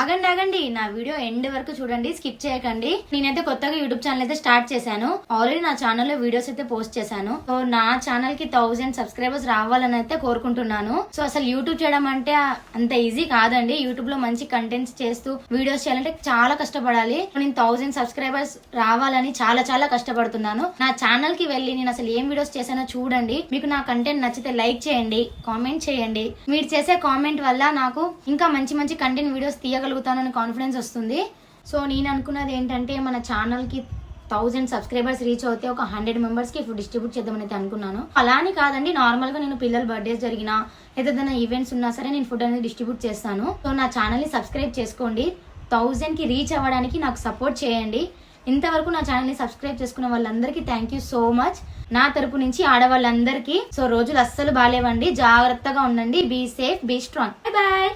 ఆగండి నా video end వరకు చూడండి, స్కిప్ చేయకండి. నేనైతే కొత్తగా యూట్యూబ్ ఛానల్ అయితే స్టార్ట్ చేశాను. ఆల్రెడీ నా ఛానల్లో వీడియోస్ అయితే పోస్ట్ చేశాను. సో నా ఛానల్ కి 1000 సబ్స్క్రైబర్స్ రావాలని అయితే కోరుకుంటున్నాను. సో అసలు యూట్యూబ్ చేయడం అంటే అంత ఈజీ కాదండి. యూట్యూబ్ లో మంచి కంటెంట్స్ చేస్తూ వీడియోస్ చేయాలంటే చాలా కష్టపడాలి. నేను 1000 సబ్స్క్రైబర్స్ రావాలని చాలా కష్టపడుతున్నాను. నా ఛానల్ కి వెళ్ళి నేను అసలు ఏం వీడియోస్ చేశానో చూడండి. మీకు నా కంటెంట్ నచ్చితే లైక్ చేయండి, కామెంట్ చేయండి. మీరు చేసే కామెంట్ వల్ల నాకు ఇంకా మంచి కంటెంట్ వీడియోస్ తీయగలుగుతానని కాన్ఫిడెన్స్ వస్తుంది. సో నేను అనుకున్నది ఏంటంటే మన ఛానల్ కి 1000 సబ్స్క్రైబర్స్ రీచ్ అవుతే ఒక 100 మెంబర్స్ కి ఫుడ్ డిస్ట్రిబ్యూట్ చేద్దామని అయితే అనుకున్నాను. అలానే కాదండి, నార్మల్ గా నేను పిల్లల బర్త్డేస్ జరిగినా ఏదైనా ఈవెంట్స్ ఉన్నా సరే నేను ఫుడ్ అనేది డిస్ట్రిబ్యూట్ చేస్తాను. సో నా ఛానల్ ని సబ్స్క్రైబ్ చేసుకోండి. 1000 కి రీచ్ అవ్వడానికి నాకు సపోర్ట్ చేయండి. ఇంతవరకు నా ఛానల్ ని సబ్స్క్రైబ్ చేసుకున్న వాళ్ళందరికీ థ్యాంక్ యూ సో మచ్. నా తరపు నుంచి ఆడవాళ్ళందరికీ. సో రోజులు అస్సలు బాలేవండి, జాగ్రత్తగా ఉండండి. Be safe, be strong. Bye bye.